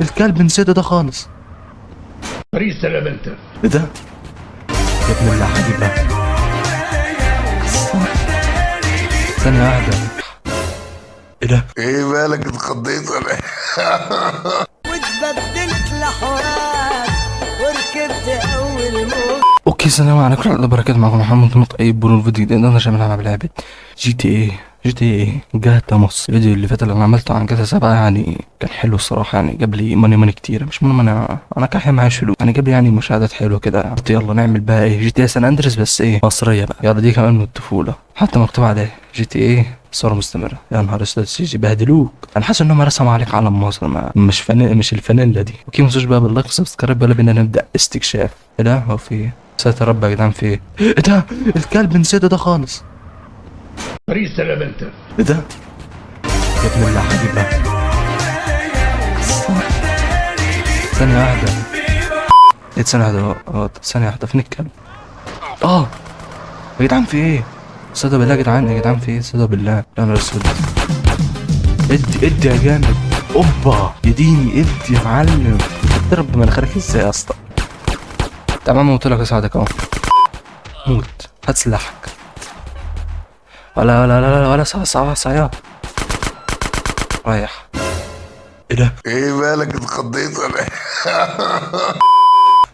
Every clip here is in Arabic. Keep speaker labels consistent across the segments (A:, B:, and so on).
A: الكلب نسيته ده خالص.
B: فريق سلام انت.
A: ايه ده؟ يا ابن الله حبيبي. ثانية واحدة. ايه ده؟
C: ايه مالك اتخضيت ولا ايه؟
D: واتبدلت لحوار وركبت اول موت.
A: اوكي، السلام عليكم ورحمة الله وبركاته. معكم محمد طيب. بنو الفيديو ده انا عشان بلعب لعبة جي تي ايه جاتا مصر. الفيديو اللي فات اللي انا عملته عن جاتا 7 يعني كان حلو الصراحة، يعني جاب لي ماني كتير. مش ماني، انا كاحي معايا فلوس، يعني جاب لي يعني مشاهدات حلوة كده. قلت يلا نعمل بقى ايه جي تي ايه سان اندريس، بس ايه مصرية بقى. يلا دي كمان من الطفولة، حتى مكتوب عليها جي تي ايه صورة مستمرة. يا نهار اسود، سيجي بهدلوك. انا حاسس ان هم رسموا عليك علم مصر، ما مش الفانيلا دي. اوكي، متنسوش بقى باللايك وسبسكرايب. يلا بينا نبدأ استكشاف. ايه ده؟ هو في ايه؟ ساتر رب يا جدعان، في ايه؟ ايه ده؟ الكلب نسيته ده خالص.
B: فريق سلام انت.
A: ايه ده؟ يا ابن الله حبيبي. ثانية واحدة. ايه ثانية واحدة؟ ثانية واحدة، فين الكلب؟ يا جدعان في ايه؟ صدق بالله يا جدعان، يا جدعان في ايه؟ صدق بالله. يا نهار اسود. ادي يا جامد. اوبا يا ديني، ادي يا معلم. تضرب بمناخيرك ازاي يا اسطى؟ تمام، قلت لك اساعدك اهو. موت، هات سلاحك. ولا صعياد رايح. ايه ده؟
C: ايه مالك اتخضيت ولا ايه؟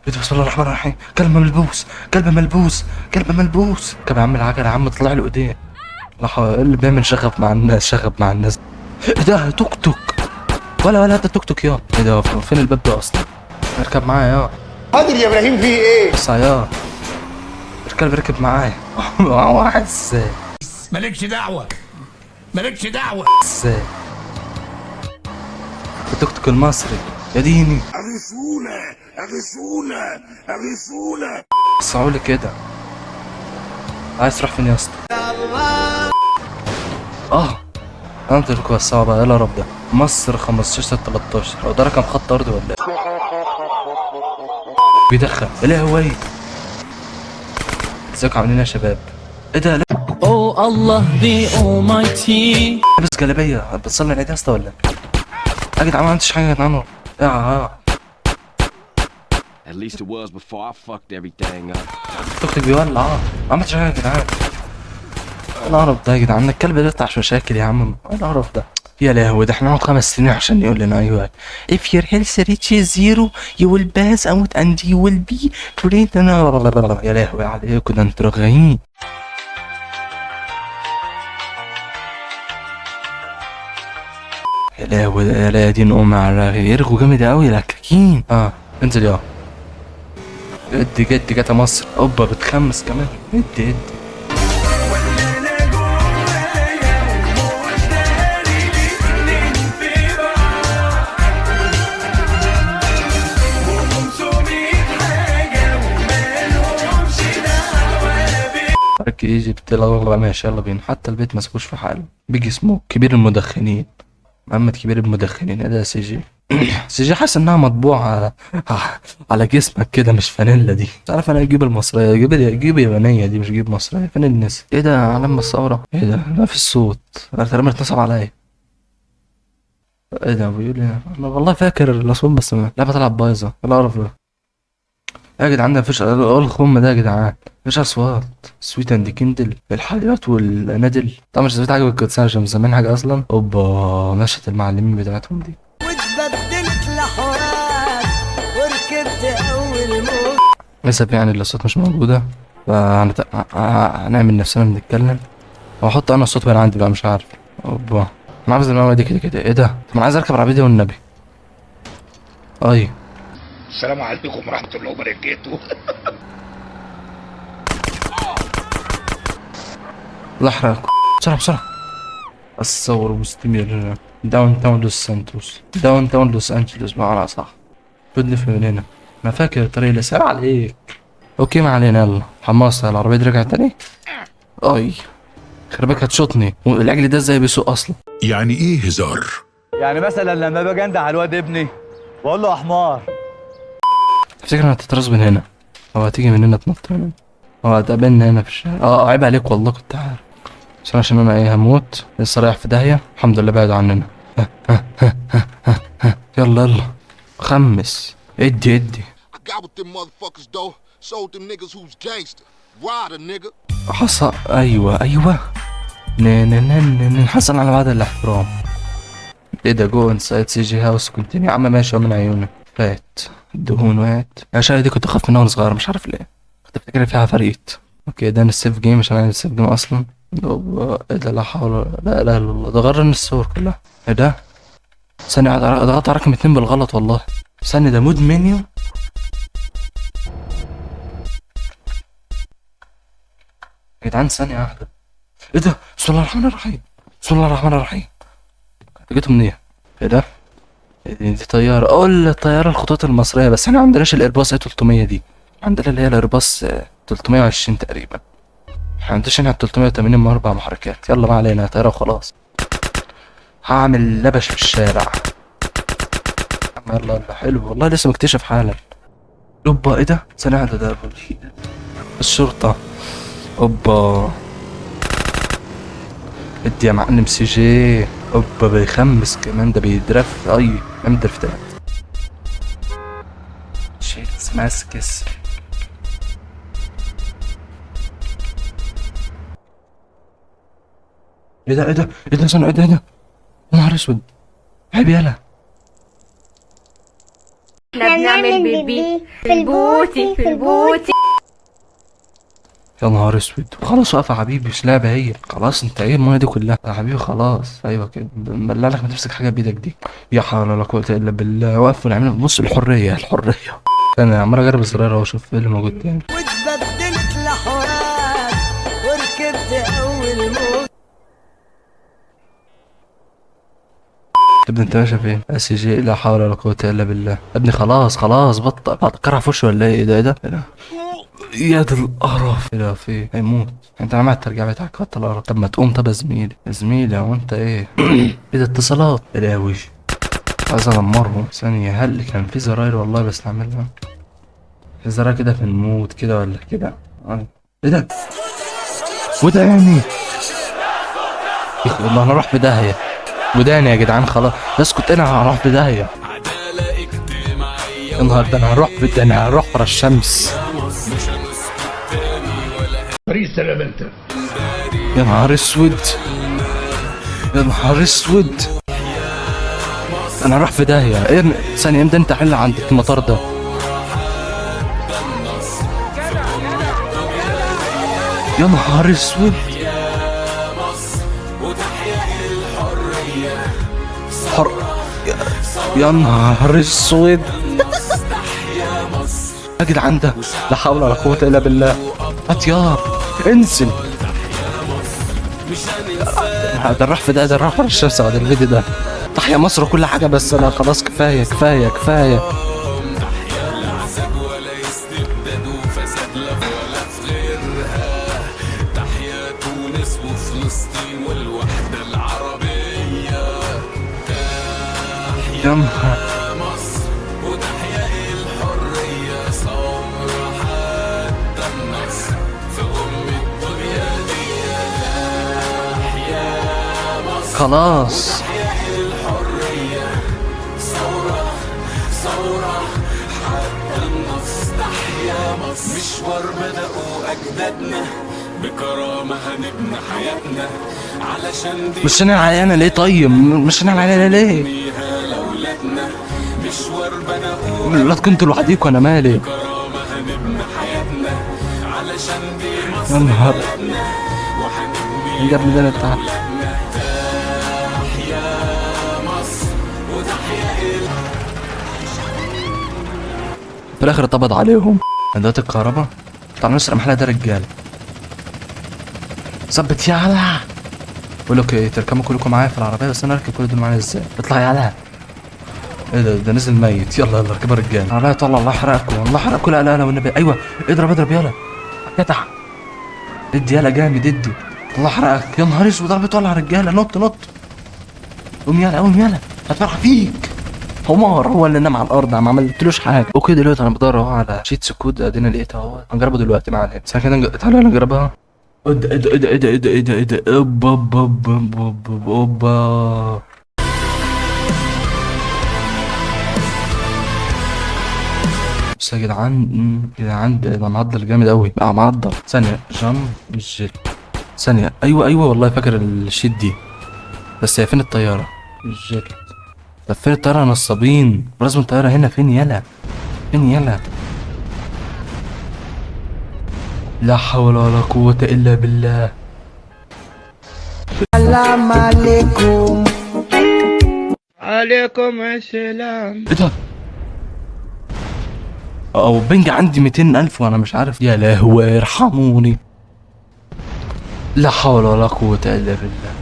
A: ايه ده؟ بسم الله الرحمن الرحيم. كلب ملبوس. كان عم العجله يا عم، طلع له ايديه. اللي بيعمل شغب مع الناس. ايه ده؟ توك توك. ولا ده توك توك يا. ايه ده؟ فين الباب ده اصلا؟ اركب معايا يا
C: حاضر يا ابراهيم، في ايه؟
A: صياد. الكلب ركب معايا. واحد ازاي؟
B: مالكش دعوة.
A: ازاي؟ التوك توك المصري يا ديني.
C: اغثونا.
A: صعولي كده. عايز تروح فين يا اسطى؟ انا قلت لكم بس بقى. يلا رب ده مصر 15/13. هو ده رقم خط ارضي ولا ايه؟ بيدخل. يا لهوي. ازيكم عاملين ايه يا شباب؟ ايه ده؟
E: Oh Allah the Almighty.
A: لابس جلابيه بتصلي العيد يا اسطى ولا ايه؟ يا جدعان ما عملتش حاجه يا جدعان.
F: At least it was before I fucked everything up.
A: التوك توك بيولع. ما عملتش حاجه يا جدعان. ايه القرف ده يا جدعان؟ الكلب ده بتاع مشاكل يا عم. ايه القرف ده؟ يا لهوي، ده احنا نقعد 5 سنين عشان يقول لنا ايوه if your health reaches zero you will pass out and you will be treated. يا لهوي عليكم، ده انتوا رغايين. يا لهوي، يا لا دين على الرغي. يرغوا جامد قوي لكاكين. انزل يا ادي جاتا مصر. اوبا بتخمس كمان. ادي بارك ايجيبت. يلا ماشي، يلا بينا. حتى البيت مسكوش في حاله. بيجي اسمه كبير المدخنين. محمد كبير المدخنين. ايه ده؟ سي جي حاسس انها مطبوعة على جسمك كده، مش فانيلا دي. مش عارف انا اجيب المصرية، اجيب يابانية دي، مش اجيب مصرية. فين الناس؟ ايه ده؟ علم الثورة. ايه ده؟ ما في الصوت. انا تقريبا اتنصب عليا. ايه ده بيقول ايه؟ انا والله فاكر الاصوات بس اللعبة طلعت بايظة. ايه القرف ده؟ يا جدعان ده مفيش الخم ده يا جدعان. مفيش اصوات. سويت اند كندل الحلويات والنادل. طبعا مش سويت حاجه بالكوتسان عشان مسمين حاجه اصلا. اوبا مشت المعلمين بتاعتهم دي.
D: واتبدلت لحوار وركبت اول موت.
A: للاسف يعني الصوت مش موجوده، هنعمل نفسنا بنتكلم واحط انا الصوت وين عندي بقى. مش عارف. اوبا انا عاوز المعلومه دي كده. ايه ده؟ طب انا عايز اركب العربيه دي والنبي.
B: السلام عليكم ورحمة الله وبركاته.
A: لحرة بسرعة. الثورة مستمرة. داون تاون لوس أنجلوس بمعنى صح. بدلف من هنا. أنا فاكر الطريق اللي سار عليك. أوكي ما علينا. يلا حماسة. العربية دي رجعت تاني. خربك هتشوطني. والعجل ده ازاي بيسوق أصلا؟
G: يعني إيه هزار؟
H: يعني مثلا لما باجي انده على الواد ابني بقول له يا حمار.
A: تفتكر انا هتترص من هنا او هتيجي من هنا تنط من هنا او هتقابلنا هنا في الشارع؟ عيب عليك والله، كنت عارف. بس عشان انا هموت لسه رايح في داهية. الحمد لله بعدوا عننا. يلا خمس. ادي
C: I got with them motherfuckers though. Showed them niggas who's gangster. Ride a nigga.
A: حصل. ايوه حصل على بعض الاحترام. ايه ده؟ جو انسايد سي جي هاوس كونتينيو. يا عم ماشي من عيونك. فات الدهون وقعت. يا شاي دي كنت اخاف منها وانا صغير مش عارف ليه. كنت افتكر فيها عفاريت. اوكي ده السيف جيم عشان انا السيف جيم اصلا. ايه ده؟ لا حول لا اله الا الله. ده غرني الصور كلها. ايه ده؟ ثانية ضغطت على رقم 2 بالغلط والله. ثانية ده مود منيو. يا جدعان ثانية واحدة. ايه ده؟ بسم الله الرحمن الرحيم. بسم الله الرحمن الرحيم. جيتوا منين؟ ايه ده؟ دي طيارة. الطيارة الخطوط المصرية. بس احنا معندناش الايرباص اي 300 دي. عندنا اللي هي الايرباص 320 تقريبا. احنا عندناش هنا 380 مع 4 محركات. يلا ما علينا طيارة وخلاص. هعمل لبش في الشارع. يلا حلو والله لسه مكتشف حالا. اوبا ايه ده؟ ثانية واحدة. ده الشرطة. اوبا ادي يا معلم سي جي. اوبا بيخمس كمان. ده بيدرف. عم درفتات. شيء اسمها سكس. ايه ده سنة؟ ايه ده يا نهار اسود. عيب يالا.
G: احنا بنعمل بيبي في البوتي.
A: يا نهار اسود. خلاص وقف يا حبيبي. مش لعبة هي. خلاص انت ايه المايه دي كلها يا حبيبي؟ خلاص ايوه كده. بلع لك ما تمسك حاجة بايدك دي. يا حول ولا قوة الا بالله. وقف ونعمل. بص الحرية. انا عمال اجرب الزرار اهو اشوف ايه اللي موجود تاني.
D: واتبدلت لحوار وركبت اول موج.
A: تبدا انت ماشي فين؟ اس جي. لا حول ولا قوة الا بالله. يا ابني خلاص بطل. هتكرع في وشه ولا ايه؟ ايه ده؟ يا دي القرف. ايه ده؟ في هيموت. انت عملت الترجيع بتاعك. بطل القرف. طب ما تقوم. طب يا زميلي هو انت ايه؟ ايه ده؟ اتصالات. يا وش عايز ادمرهم. ثانية. هل كان في زراير والله بس نعملها؟ في زراير كده في الموت كده ولا كده؟ ايه ده؟ وده يعني والله انا اروح في داهية. وداني يا جدعان خلاص. اسكت. انا هروح في داهية. يا نهار ده. انا هروح ورا الشمس.
B: باريس سلام انت.
A: يا نهار اسود. انا هروح في داهية. ايه ثانية امتى انت حل عند المطار ده؟ يا نهار اسود. يا نهار اسود. يا جدعان ده. لا حول ولا قوة الا بالله. هات يا انزل. ده راح في ده راح ورا الشمس بعد الفيديو ده. تحيا مصر وكل حاجة بس انا خلاص كفاية. يا نهار. خلاص.
I: مشوار بدأوا أجدادنا بكرامة هنبني حياتنا علشان دي
A: مش انا علينا ليه؟ طيب مش انا علينا ليه؟
I: لأولادنا مشوار بدأوا
A: لا كنت لوحديك وانا مالي.
I: بكرامة هنبني حياتنا علشان دي
A: يا
I: مصر
A: نهار.
I: بلدنا وهنبني
A: جاب لي ده بتاع. في الاخر اتقبض عليهم. ادوات الكهرباء. طبعا نسرق محلها ده رجاله. ثبت يالا. بقول لك ايه؟ تركبوا كلكم معايا في العربيه بس انا اركب كل دول معايا ازاي؟ اطلع يالا. ايه ده نزل ميت. يلا اركبوا رجاله. العربيه طلع. الله يحرقكم. لا والنبي. ايوه اضرب يالا. جدع. ادي يالا جامد ادي. الله يحرقك. يا نهار اسود. ضربت طلع رجاله. نط. قوم يالا. هتفرح فيك. حمار هو اللي نام على الارض. ما عملتلوش حاجه. اوكي دلوقتي انا بدور اهو على شيتس كود. ادينا لقيتها اهو. هنجربه دلوقتي معانا. ثانيه كده. تعالوا نجربها. ايه ده اوبا. بس يا جدعان ده معضل جامد قوي بقى، معضل. ثانيه جامب الجيت، ثانيه. ايوه والله فاكر الشيت دي، بس هي فين الطياره؟ الجيت. طب فين الطياره يا نصابين؟ لازم الطياره هنا. فين يلا؟ لا حول ولا قوه الا بالله.
D: السلام عليكم.
A: عليكم السلام. ايه ده؟ او بنج عندي 200,000 وانا مش عارف. يا لهوي ارحموني. لا حول ولا قوة الا بالله.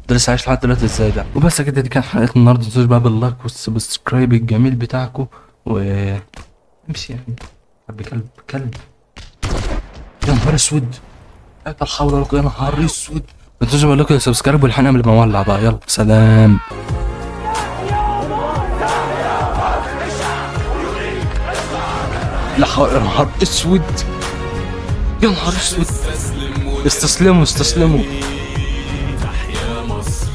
A: ده لسه عايش لحد دلوقتي ازاي ده؟ وبس كده، دي كانت حلقتنا النهارده. متنسوش بقى باللايك والسبسكرايب الجميل بتاعكم و امشي يعني. حب كلب. يا نهار اسود. لا حول ولا قوة. يا نهار اسود. متنسوش بقول لكم سبسكرايب والحين قبل ما اولع بقى. يلا سلام. لا حول. يا نهار اسود. يا نهار اسود. استسلموا.
I: تحيا مصر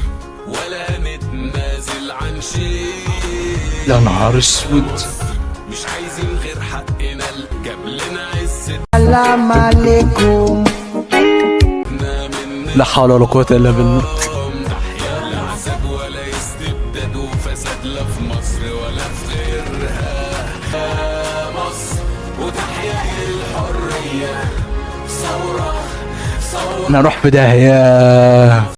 I: ولا نتنازل عن شيء.
A: يا نهار اسود.
I: مش عايزين غير حقنا جاب لنا عزة.
D: السلام عليكم.
A: لا حول ولا قوة الا بالله.
I: تحيا لا عذاب ولا استبداد وفساد لا في مصر ولا في غيرها. مصر وتحيا الحرية. ثورة
A: انا اروح في داهية.